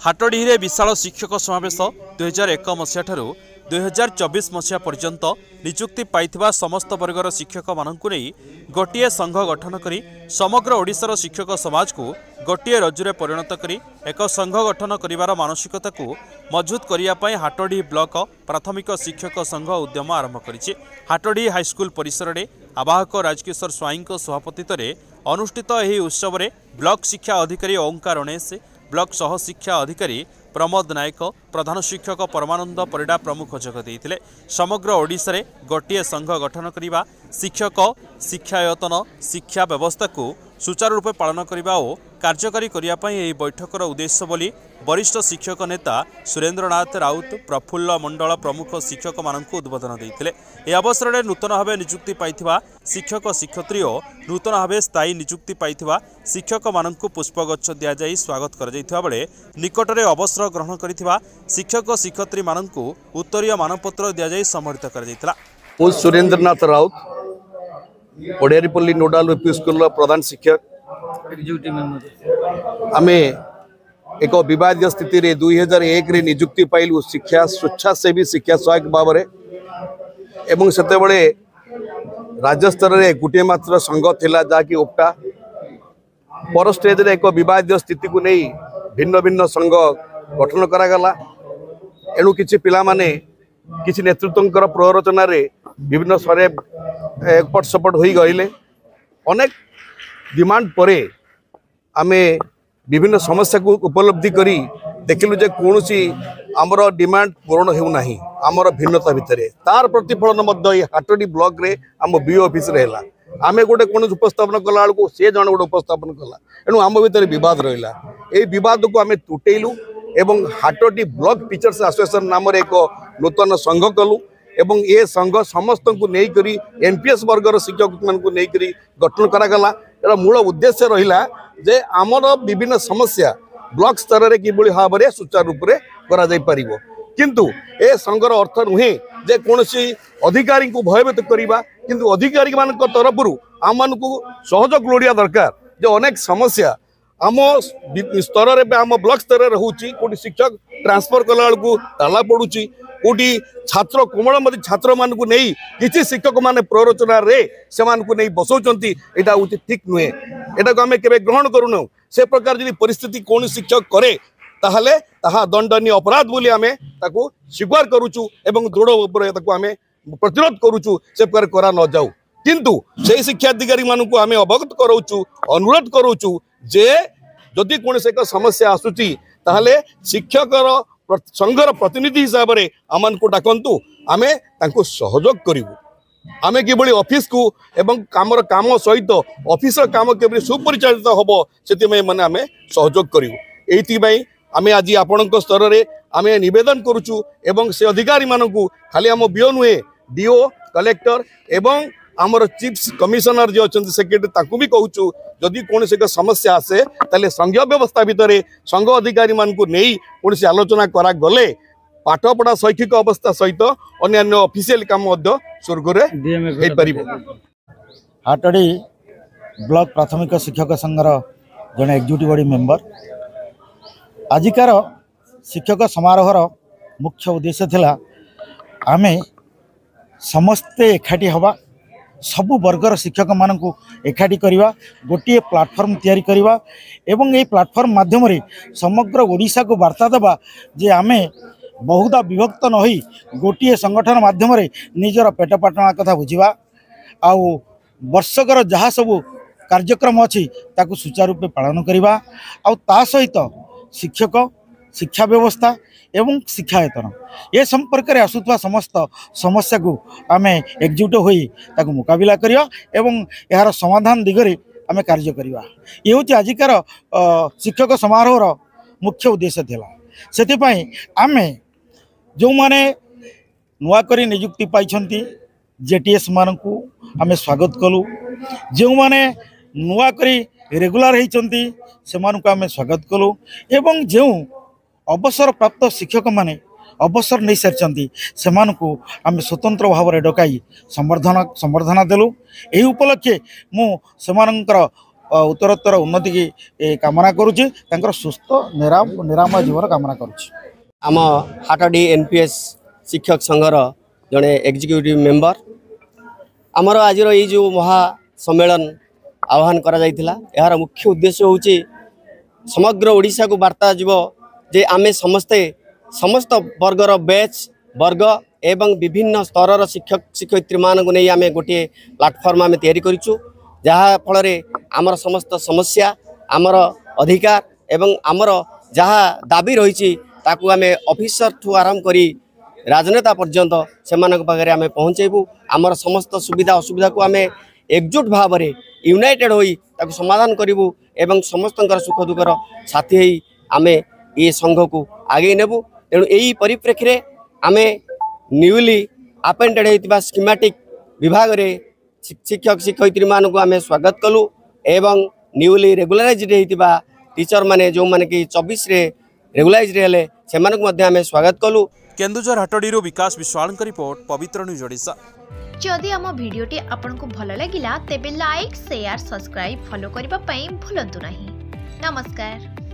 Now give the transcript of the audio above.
हाटडीरे विशाल शिक्षक समावेश 2001 मसीहा ठारू 2024 मसीहा पर्यंत निजुक्ति पाइथिबा समस्त वर्गर शिक्षक मानकु नै गोटिए संघ गठन करी समग्र ओडिशार शिक्षक समाज को गोटिए रज्जुरे परिणत करी एक संघ गठन करिवार मानसिकता को मजबूत करिया पई हाटडी ब्लॉक प्राथमिक शिक्षक संघ उद्यम आरंभ करिछि। हाटडी हाईस्कूल परिसर में आवाहक राजकिशोर स्वाईं सभापतित्व में अनुष्ठित ଏହି उत्सव ब्लॉक शिक्षा अधिकारी ओंकार गणेश, ब्लॉक सह शिक्षा अधिकारी प्रमोद नायक, प्रधान शिक्षक परमानंद परिडा प्रमुख जोग देइथिले। समग्र ओडिशा रे गोटिए संघ गठन करिबा, शिक्षक शिक्षायतन शिक्षा व्यवस्था को सुचारू रूपे पालन करिबा और कार्यकारी करिया पई एही बैठकर उद्देश्य बोली वरिष्ठ शिक्षक नेता सुरेंद्रनाथ राउत, प्रफुल्ल मंडल प्रमुख शिक्षक मानकु उद्बोधन देइथिले। ए अवसर में नूतन भावे निजुक्ति पाइथिबा शिक्षक शिक्षयित्री और नूतन भावे स्थायी निजुक्ति पाइथिबा शिक्षक मानकु पुष्पगच्छ दिया जाई स्वागत कर जाइथिबा बेले निकटरे अवसर ग्रहण करिथिबा शिक्षक शिक्षयित्री मानकु उत्तरीय मानपत्र दिया जाई सम्मानित कर जाइथिला। मु सुरेंद्रनाथ राउत ओडियारीपल्ली नोडाल यूपी स्कूल प्रधान शिक्षक आमे एक विवाद स्थिति रे 2001 रे निजुक्ति पाइलु शिक्षा स्वेच्छासेवी शिक्षा सहायक भाव में एवं सेते बळे राज्य स्तर रे गुटे मात्र संघ थिला जाकि ओपटा पर स्टेज रे एक विवाद स्थिति को नहीं भिन्न भिन्न संघ गठन करा गला। एणु किछि पिला माने किछि नेतृत्वकर प्ररचना रे विभिन्न सरे एकपट सपट होई गइले। अनेक डिमांड परे आमे विभिन्न समस्या को उपलब्धि करी देखिलु जे कोनोसी आमर डिमांड पूर्ण हेउ नाही आमर भिन्नता भितरे तार प्रतिफलन मध्य हाटडी ब्लॉक रे आम बीओ ऑफिस रे हैला। आमे गोटे कोन उपस्थापन कला बेलू से जन गोटे उपस्थापन कला एणु आम भितर विवाद रहिला। ए विवाद को आमे तुटेलु एवं हाटडी ब्लॉक टीचर्स एसोसिएशन नाम रे एक नूतन संघ कलु एवं ये संघ समस्त को नहीं करी एनपीएस वर्गर शिक्षक मान को नहीं करी गठन करागला। यार मूल उद्देश्य रहिला जे आमर विभिन्न समस्या ब्लॉक स्तर रे किबोली भाव में सुचारू रूप से करा जाई परिबो। किंतु ए संघर अर्थ नुहे जे कोनोसी अधिकारी को भयभीत करिबा, किंतु अधिकारी मान तरफ आम मान को सहयोग लोड़िया दरकार। जो अनेक समस्या आम स्तर रे आम ब्लॉक स्तर रे होउची, कोटी शिक्षक ट्रांसफर कला बेलू ताला पड़ुची, कोटी छात्र कोमलमती छात्र मान को नहीं किसी शिक्षक माने प्ररचना रे से मान को नहीं बसौचंती एटा होची ठीक नुहे। एटा को आमे केबे ग्रहण करूनु। से प्रकार जदि परिस्थिति कोन शिक्षक करे ताहले ताहा दंडनीय अपराध बोली आमे ताको स्वीकार करूचु एवं दृढ़ ऊपर ताको आमे प्रतिरोध करूचु से प्रकार करा न जाऊ। किंतु से शिक्षा अधिकारी मान को आमे अवगत करूचु, अनुरोध करूचु जे जदि कोन से समस्या आसुची ताहले शिक्षकर संघर प्रतिनिधि हिसाब से आमान को डाकंतु आमे तांको सहयोग करिवु। आमे किबोली ऑफिस को एवं कामर काम सहित ऑफिस काम केबे सुपरिचालित होबो सेति में माने आमे सहयोग करिवु। एथि भाई आमे आज आपनक स्तर रे आमे निवेदन करूचु एवं से अधिकारी मानकु खाली आम बीओ नुहे डीओ कलेक्टर एवं आमर चीफ कमिशनर जो अच्छा सेक्रेटरी ताकू भी कहूँ जदि कौन से समस्या आसे ताले संघीय व्यवस्था भितर संघ अधिकारी मान को नहीं कौन से आलोचना करा गले पाठपढ़ा शैक्षिक अवस्था सहित अन्य ऑफिशियल काम स्वर्ग हाटडी ब्लॉक प्राथमिक शिक्षक संघर जड़े एग्जीक्यूटिव बॉडी मेंबर आजिकार शिक्षक समारोहर मुख्य उद्देश्य थिला आमे समस्ते एकाठी हवा, सबु वर्गर शिक्षक मानकु एकाठी करिवा, गोटे प्लाटफर्म तैयारी करिवा एवं ये प्लाटफर्म माध्यम रे समग्र ओडिशा को वार्ता देवा जे आमे बहुधा विभक्त न होई गोटे संगठन माध्यम रे निजर पेट पाटना कथा बुझिबा आउ वर्षकर जहाँ सबू कार्यक्रम अच्छी ताकू सुचारू रूपे पालन करिवा आउ ता सहित शिक्षक शिक्षा व्यवस्था एवं शिक्षायतन ये संपर्क में आसुवा समस्त समस्या को आम एकजुट होई ताकू मुकाबिला करिया एवं यार समाधान दिगरे आम कार्य करिवा। ये हूँ आजिकार शिक्षक समारोहर मुख्य उद्देश्य थिला। सेतिपई आमे जो माने नुआ करी नियुक्ति पाइछंती जेटीएस मानकू आमे स्वागत कलु, जो माने नुआ करी रेगुलर होइछंती से मानकू आमे स्वागत कलु एवं जो अवसर प्राप्त शिक्षक माने अवसर नहीं सारी से आम स्वतंत्र भाव में डकाई संबर्धना देलु। यही उपलक्षे मु सेमानंकर उत्तरोत्तर उन्नति की कामना करुच्ची सुस्थ निरामय जीवन कामना करुच्ची। आम हाटडी एनपीएस शिक्षक संघर जड़े एग्जीक्यूटिव मेंबर आमर आज ये जो महासम्मेलन आह्वान करा यार मुख्य उद्देश्य होची समग्र ओडिशा को वार्ता जीव जे आमे समस्ते समस्त वर्गर बैच वर्ग एवं विभिन्न स्तर शिक्षक शिक्षयित्री मान को नहीं आमे गोटे प्लाटफर्म आमे तैयारी करिछु जहाँ फल आमर समस्त समस्या आमर अधिकार एवं आमर जहाँ दाबी रही ताकू आमे ऑफिसर ठू आरंभ करी राजनेता पर्यंत से पाखे आमे पहुँचेबू आमर समस्त सुविधा असुविधा को आमे एकजुट भाव में यूनाइटेड होई ताकू समाधान करूँ एवं समस्त सुख दुखर साथी होई आमे ये संघ को आगे नेबू। तेणु यही परिप्रेक्षी में आमे न्यूली अपॉइंटेड होता स्कीमेटिक विभाग रे शिक्षक शिक्षयित्री मान को आमे स्वागत कलु एवं न्यूली रेगुलाराइज्ड होता टीचर माने जो माने कि 24 रे रेगुलाराइज्ड हेले से आमे स्वागत कलु। केन्दुझर हाटडीरू विकास विश्वाल रिपोर्ट पवित्र न्यूज ओडिशा। जदि आम भिडियोटी आपंक भल लगा तेब लाइक शेयर सब्सक्राइब फॉलो करने भूलु नहीं। नमस्कार।